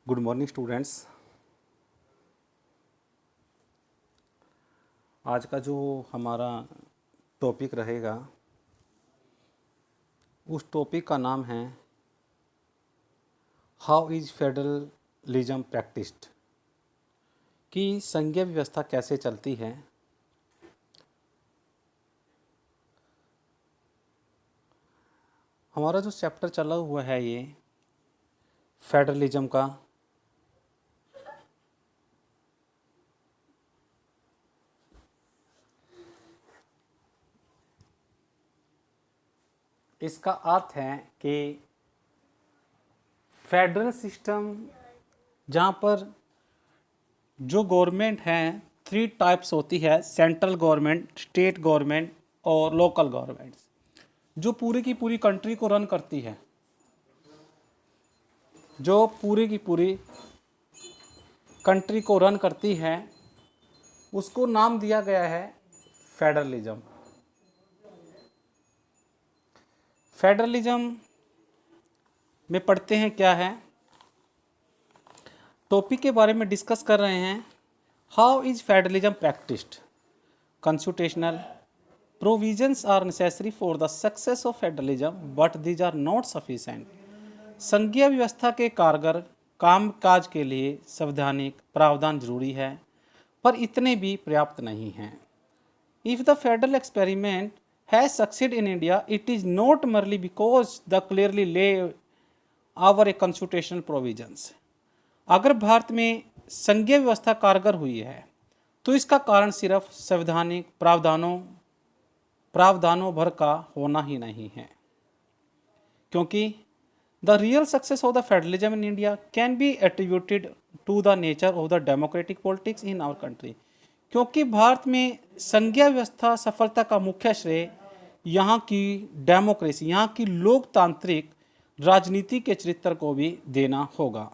Good morning students. आज का जो हमारा टॉपिक रहेगा उस टॉपिक का नाम है हाउ इज फेडरलिज्म प्रैक्टिस्ड, कि संघीय व्यवस्था कैसे चलती है। हमारा जो चैप्टर चला हुआ है ये फेडरलिज्म का, इसका अर्थ है कि फेडरल सिस्टम जहाँ पर जो गवर्नमेंट है 3 टाइप्स होती है, सेंट्रल गवर्नमेंट, स्टेट गवर्नमेंट और लोकल गवर्नमेंट, जो पूरी की पूरी कंट्री को रन करती है, जो पूरी की पूरी कंट्री को रन करती है, उसको नाम दिया गया है फेडरलिज्म। फेडरलिज्म में पढ़ते हैं क्या है, टॉपिक के बारे में डिस्कस कर रहे हैं। How is federalism practised, constitutional provisions are necessary for the success of federalism but these are not sufficient. संघीय व्यवस्था के कारगर कामकाज के लिए संवैधानिक प्रावधान जरूरी है पर इतने भी पर्याप्त नहीं हैं। If the federal experiment has succeeded in India, it is not merely because the clearly lay our constitutional provisions. अगर भारत में संघीय व्यवस्था कारगर हुई है तो इसका कारण सिर्फ संवैधानिक प्रावधानों भर का होना ही नहीं है, क्योंकि the real success of the federalism in India can be attributed to the nature of the democratic politics in our country. क्योंकि भारत में संघीय व्यवस्था सफलता का मुख्य श्रेय यहाँ की डेमोक्रेसी, यहाँ की लोकतांत्रिक राजनीति के चरित्र को भी देना होगा।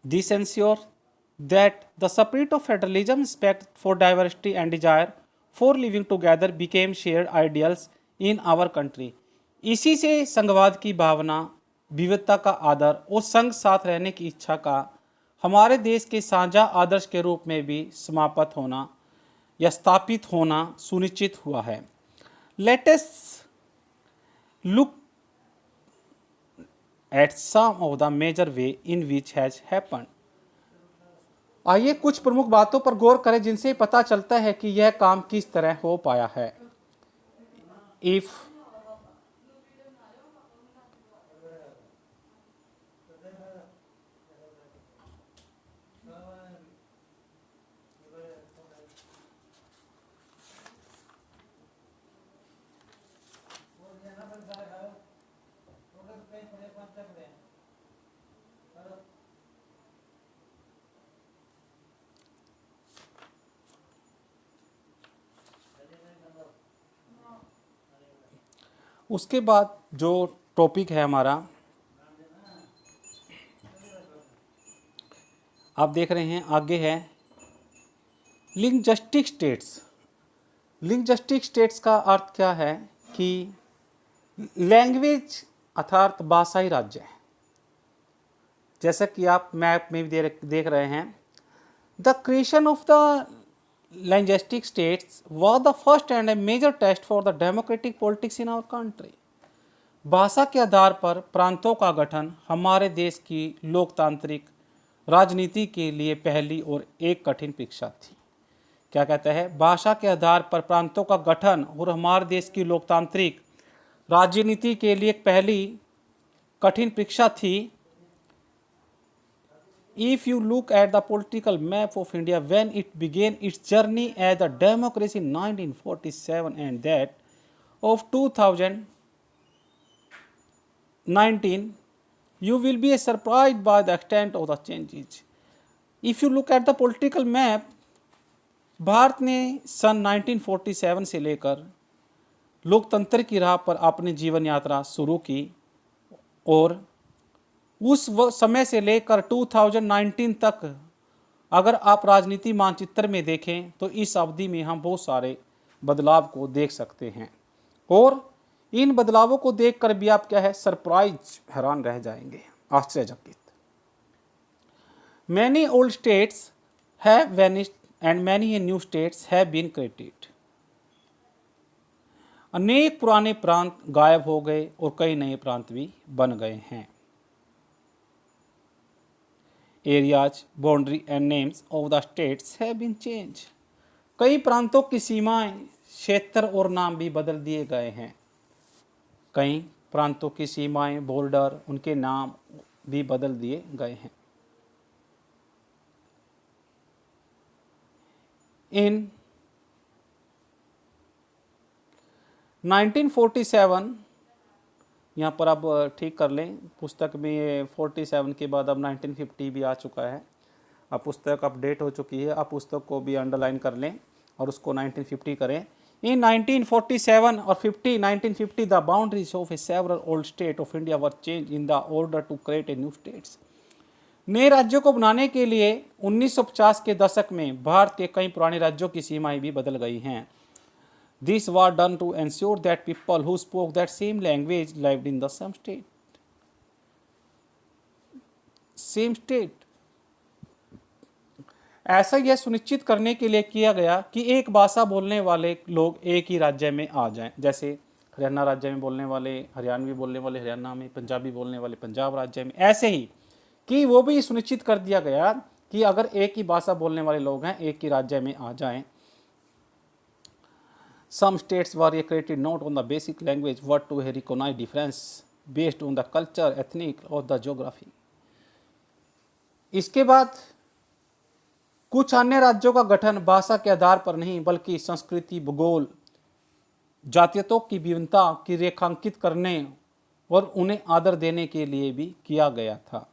This ensure that the spirit of federalism, respect for diversity and desire for living together became shared ideals in our country. इसी से संघवाद की भावना, विविधता का आदर और संघ साथ रहने की इच्छा का हमारे देश के साझा आदर्श के रूप में भी समाप्त होना या स्थापित होना सुनिश्चित हुआ है। Let us look at some of the major way in which has happened. आइए कुछ प्रमुख बातों पर गौर करें जिनसे पता चलता है कि यह काम किस तरह हो पाया है। If उसके बाद जो टॉपिक है हमारा, आप देख रहे हैं आगे है लिंग्विस्टिक स्टेट्स। लिंग्विस्टिक स्टेट्स का अर्थ क्या है कि लैंग्वेज अर्थात भाषाई राज्य है। जैसा कि आप मैप में भी देख रहे हैं, the creation of the linguistic states was the first and a major test for the democratic politics in our country. भाषा के आधार पर प्रांतों का गठन हमारे देश की लोकतांत्रिक राजनीति के लिए पहली और एक कठिन परीक्षा थी। क्या कहता है, भाषा के आधार पर प्रांतों का गठन और हमारे देश की लोकतांत्रिक राजनीति के लिए एक पहली कठिन परीक्षा थी। If you look at the political map of India when it began its journey as a democracy in 1947 and that of 2019, you will be surprised by the extent of the changes. If you look at the political map, Bharat ने सन 1947 से लेकर लोकतंत्र की राह पर अपनी जीवन यात्रा शुरू की और उस समय से लेकर 2019 तक अगर आप राजनीति मानचित्र में देखें तो इस अवधि में हम बहुत सारे बदलाव को देख सकते हैं और इन बदलावों को देखकर भी आप क्या है, सरप्राइज, हैरान रह जाएंगे, आश्चर्यचकित। Many old states have vanished and many new states have been created. अनेक पुराने प्रांत गायब हो गए और कई नए प्रांत भी बन गए हैं. Areas, boundary and names of the states have been changed. कई प्रांतों की सीमाएं, क्षेत्र और नाम भी बदल दिए गए हैं. कई प्रांतों की सीमाएं, बॉर्डर, उनके नाम भी बदल दिए गए हैं. इन 1947, यहाँ पर अब ठीक कर लें, पुस्तक में ये 47 के बाद अब 1950 भी आ चुका है. अब पुस्तक अपडेट हो चुकी है. अब पुस्तक को भी अंडरलाइन कर लें और उसको 1950 करें. इन 1947 और 1950 the boundaries of a several old state of India were change in the order to create a new states. नए राज्यों को बनाने के लिए 1950 के दशक में भारत के कई पुराने राज्यों की सीमाएं भी बदल गई हैं. This was done to ensure that people who spoke that same language lived in the same state. ऐसा यह सुनिश्चित करने के लिए किया गया कि एक भाषा बोलने वाले लोग एक ही राज्य में आ जाएं. जैसे हरियाणा राज्य में बोलने वाले हरियाणवी बोलने वाले हरियाणा में, पंजाबी बोलने वाले पंजाब राज्य में, ऐसे ही कि वो भी सुनिश्चित कर दिया गया कि अगर एक ही भाषा बोलने वाले लोग हैं एक ही राज्य में आ जाएं. Some states were created not on the basic language but to recognize difference based on the culture, ethnic or the geography. इसके बाद कुछ अन्य राज्यों का गठन भाषा के आधार पर नहीं बल्कि संस्कृति, भूगोल, जातीयताओं की विभिन्नता की रेखांकित करने और उन्हें आदर देने के लिए भी किया गया था.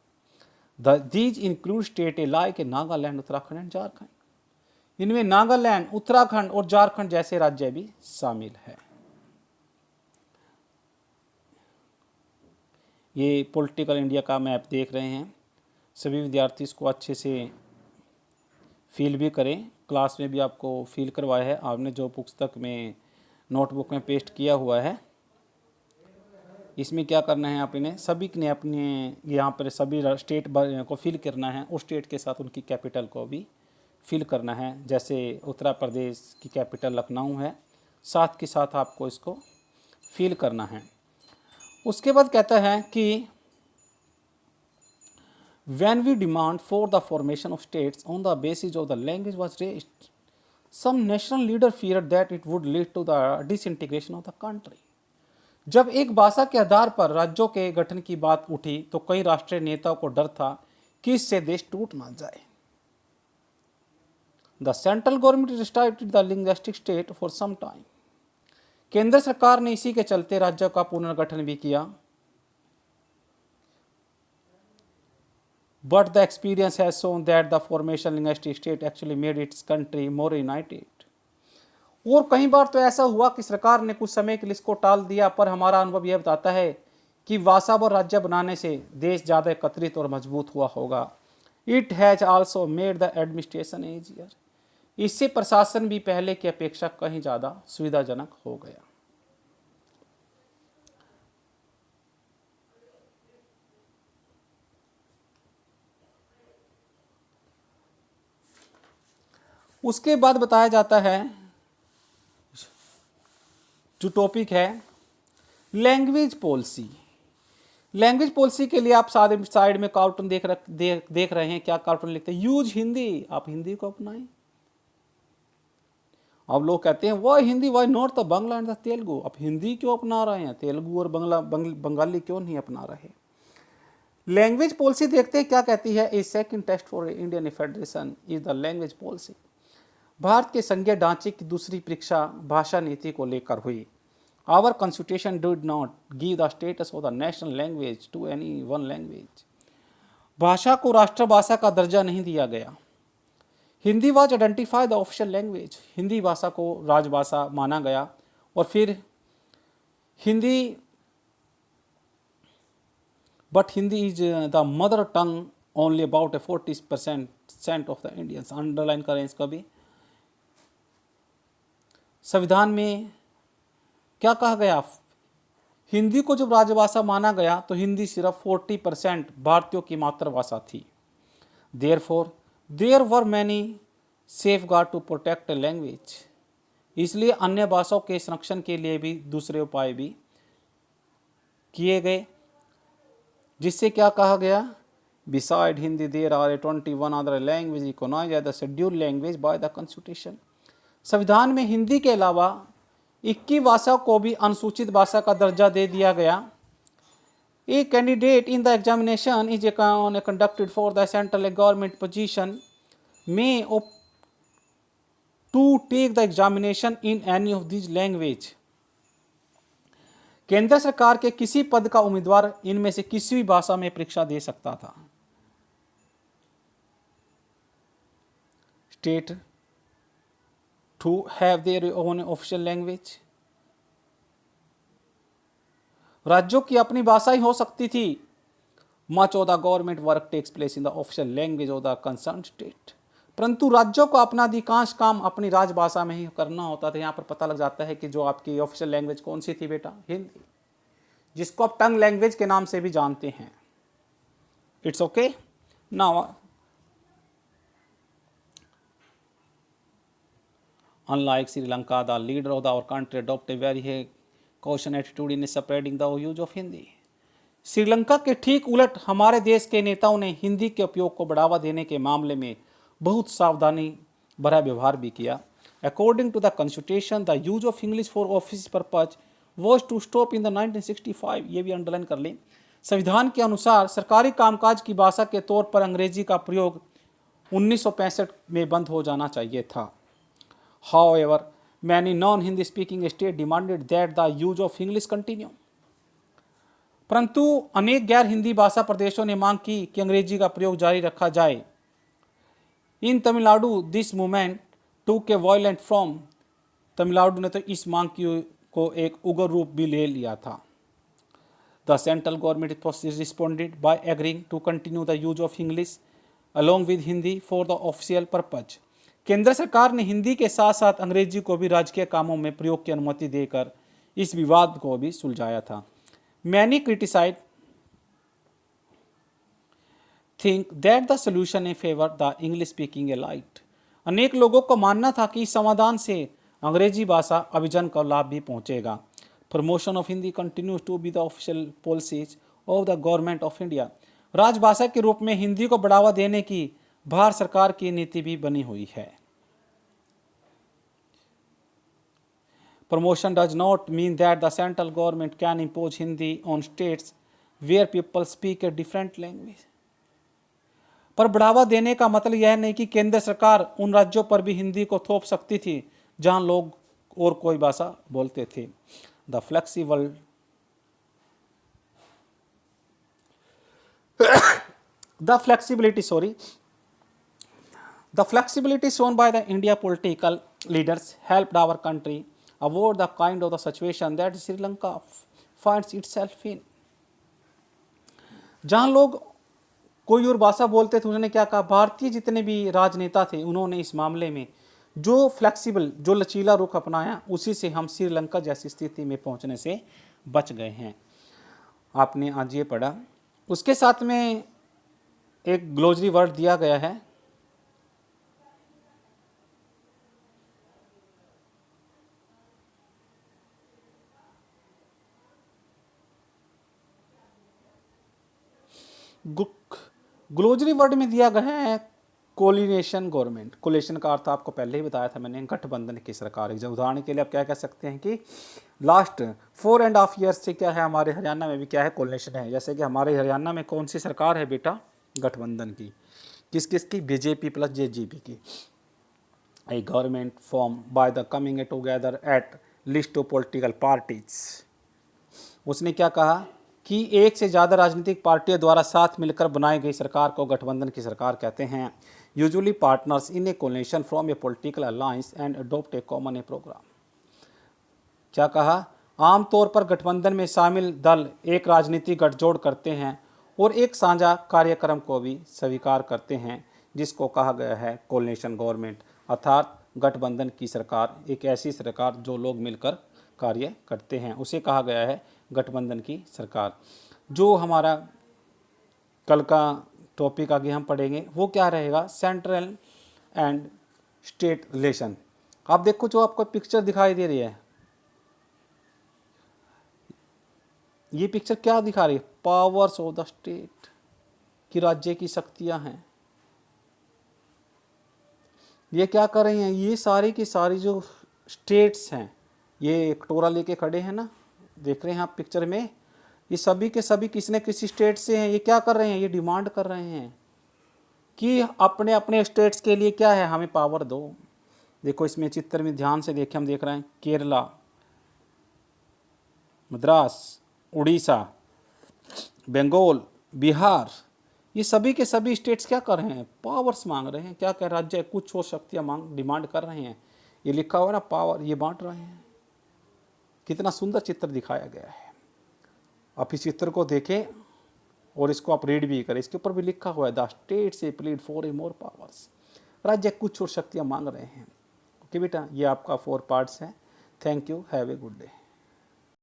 These include states like Nagaland, Uttarakhand and Jharkhand. इनमें नागालैंड, उत्तराखंड और झारखंड जैसे राज्य भी शामिल है. ये पॉलिटिकल इंडिया का मैप देख रहे हैं. सभी विद्यार्थी इसको अच्छे से फील भी करें. क्लास में भी आपको फील करवाया है. आपने जो पुस्तक में नोटबुक में पेस्ट किया हुआ है इसमें क्या करना है, आप इन्हें सभी ने अपने यहाँ पर सभी स्टेट को फिल करना है और स्टेट के साथ उनकी कैपिटल को भी फिल करना है. जैसे उत्तर प्रदेश की कैपिटल लखनऊ है, साथ के साथ आपको इसको फिल करना है. उसके बाद कहता है कि when we demand for the formation of states on the basis of the language was raised, some national leader feared that it would lead to the disintegration of the country. जब एक भाषा के आधार पर राज्यों के गठन की बात उठी तो कई राष्ट्रीय नेताओं को डर था कि इससे देश टूट ना जाए. The central government restricted the linguistic state for some time. केंद्र सरकार ने इसी के चलते राज्यों का पुनर्गठन भी किया. But the experience has shown that the formation linguistic state actually made its country more united. और कई बार तो ऐसा हुआ कि सरकार ने कुछ समय के लिए इसको टाल दिया, पर हमारा अनुभव यह बताता है कि भाषा और राज्य बनाने से देश ज़्यादा एकत्रित और मजबूत हुआ होगा. It has also made the administration easier. इससे प्रशासन भी पहले की अपेक्षा कहीं ज़्यादा सुविधाजनक हो गया. उसके बाद बताया जाता है जो टॉपिक है लैंग्वेज पॉलिसी. लैंग्वेज पॉलिसी के लिए आप साइड में कार्टून देख रहे हैं. क्या कार्टून लिखते हैं? यूज हिंदी. आप हिंदी को अपनाएं. अब लोग कहते हैं why Hindi, why not the Bangla and the Telugu. आप हिंदी क्यों अपना रहे हैं, तेलुगु और बंगाली क्यों नहीं अपना रहे? लैंग्वेज पॉलिसी देखते हैं क्या कहती है. A second test for Indian federation is the language policy. Bharat के संघीय ढांचे की दूसरी परीक्षा भाषा नीति को लेकर हुई. Our constitution did not give the status of the national language to any one language. भाषा को राष्ट्रभाषा का दर्जा नहीं दिया गया. Hindi was identify the official language. Hindi भाषा को राजभाषा माना गया और फिर Hindi, but Hindi is the mother tongue only about 40% of the Indians. Underline करें इसका भी. संविधान में क्या कहा गया? हिंदी को जब राजभाषा माना गया तो हिंदी सिर्फ 40% भारतीयों की मातृभाषा थी. Therefore, there were many safeguards to protect a language. इसलिए अन्य भाषाओं के संरक्षण के लिए भी दूसरे उपाय भी किए गए, जिससे क्या कहा गया, beside Hindi there are 21 other language recognised as the scheduled language by the constitution. संविधान में हिंदी के अलावा 21 भाषा को भी अनुसूचित भाषा का दर्जा दे दिया गया। A candidate in the examination is conducted for the central government position may opt to take the examination in any of these language। केंद्र सरकार के किसी पद का उम्मीदवार इनमें से किसी भी भाषा में परीक्षा दे सकता था। State to have their own official language। राज्यों की अपनी भाषा ही हो सकती थी। Much of the government work takes place in the official language of the concern state. परंतु राज्यों को अपना अधिकांश काम अपनी राजभाषा में ही करना होता था। यहाँ पर पता लग जाता है कि जो आपकी ऑफिशियल लैंग्वेज कौन सी थी बेटा, हिंदी, जिसको आप टंग लैंग्वेज के नाम से भी जानते हैं। It's okay now unlike Sri Lanka, the leader of our country adopt a very caution attitude in spreading the use of Hindi. Sri Lanka के ठीक उलट हमारे देश के नेताओं ने हिंदी के उपयोग को बढ़ावा देने के मामले में बहुत सावधानी भरा व्यवहार भी किया। According to the constitution the use of English for office purpose was to stop in the 1965। ये भी अंडरलाइन कर लें। संविधान के अनुसार सरकारी कामकाज की भाषा के तौर पर अंग्रेजी का प्रयोग 1965 में बंद हो जाना चाहिए था। However, many non-Hindi speaking states demanded that the use of English continue। परंतु अनेक गैर हिंदी भाषा प्रदेशों ने मांग की कि अंग्रेजी का प्रयोग जारी रखा जाए। इन तमिलनाडु दिस मूवमेंट टूक ए वायलेंट फॉर्म। तमिलनाडु ने तो इस मांग को एक उग्र रूप भी ले लिया था। The central government responded by agreeing to continue the use of English along with Hindi for the official purpose. केंद्र सरकार ने हिंदी के साथ साथ अंग्रेजी को भी राजकीय कामों में प्रयोग की अनुमति देकर इस विवाद को भी सुलझाया था। Many criticised think that the solution in favour the English speaking elite. अनेक लोगों को मानना था कि इस समाधान से अंग्रेजी भाषा अभिजन को लाभ भी पहुंचेगा। Promotion of Hindi continues to be the official policies of the government of India. राजभाषा के रूप में हिंदी को बढ़ावा देने की भारत सरकार की नीति भी बनी हुई है। Promotion does not mean that the central government can impose Hindi on states where people speak a different language। पर बढ़ावा देने का मतलब यह नहीं कि केंद्र सरकार उन राज्यों पर भी हिंदी को थोप सकती थी जहां लोग और कोई भाषा बोलते थे। The flexibility shown by the India political leaders helped our country avoid the kind of the situation that Sri Lanka finds itself in। जहां लोग कोई और भाषा बोलते थे उन्होंने क्या कहा, भारतीय जितने भी राजनेता थे उन्होंने इस मामले में जो फ्लेक्सिबल, जो लचीला रुख अपनाया, उसी से हम श्रीलंका जैसी स्थिति में पहुंचने से बच गए हैं। आपने आज ये पढ़ा। उसके साथ में एक ग्लोसरी वर्ड दिया गया है। ग्लोसरी वर्ड में दिया गया है कोलिनेशन गवर्नमेंट। कोलिनेशन का अर्थ आपको पहले ही बताया था मैंने, गठबंधन की सरकार। उदाहरण के लिए आप क्या कह सकते हैं कि लास्ट 4.5 ईयर्स से क्या है, हमारे हरियाणा में भी क्या है, कोलिनेशन है। जैसे कि हमारे हरियाणा में कौन सी सरकार है बेटा, गठबंधन की। किस किस की, बीजेपी प्लस जेजेपी की। A government form by the coming together at least of political parties. उसने क्या कहा कि एक से ज़्यादा राजनीतिक पार्टियों द्वारा साथ मिलकर बनाई गई सरकार को गठबंधन की सरकार कहते हैं। Usually partners in a coalition from a political alliance and adopt a common a programme. क्या कहा, आमतौर पर गठबंधन में शामिल दल एक राजनीतिक गठजोड़ करते हैं और एक साझा कार्यक्रम को भी स्वीकार करते हैं, जिसको कहा गया है कोलिनेशन गवर्नमेंट। अर्थात गठबंधन की सरकार एक ऐसी सरकार जो लोग मिलकर कार्य करते हैं, उसे कहा गया है गठबंधन की सरकार। जो हमारा कल का टॉपिक आगे हम पढ़ेंगे वो क्या रहेगा, सेंट्रल एंड स्टेट रिलेशन। आप देखो जो आपको पिक्चर दिखाई दे रही है, ये पिक्चर क्या दिखा रही है, पावर्स ऑफ द स्टेट, कि राज्य की शक्तियां हैं। ये क्या कर रही हैं, ये सारी की सारी जो स्टेट्स हैं, ये कटोरा लेके खड़े हैं ना, देख रहे हैं आप पिक्चर में, ये सभी के सभी किसी न किसी स्टेट से हैं। ये क्या कर रहे हैं, ये डिमांड कर रहे हैं कि अपने अपने स्टेट्स के लिए क्या है, हमें पावर दो। देखो इसमें चित्र में ध्यान से देखें, हम देख रहे हैं केरला, मद्रास, उड़ीसा, बंगाल, बिहार, ये सभी के सभी स्टेट्स क्या कर रहे हैं, पावर्स मांग रहे हैं। क्या क्या राज्य कुछ और शक्तियाँ मांग डिमांड कर रहे हैं। ये लिखा हुआ ना पावर, ये बांट रहे हैं। कितना सुंदर चित्र दिखाया गया है। आप इस चित्र को देखें और इसको आप रीड भी करें, इसके ऊपर भी लिखा हुआ है द स्टेट से plead for a more powers, राज्य कुछ और शक्तियाँ मांग रहे हैं। ओके बेटा, ये आपका 4 पार्ट्स हैं। Thank you, have a good day.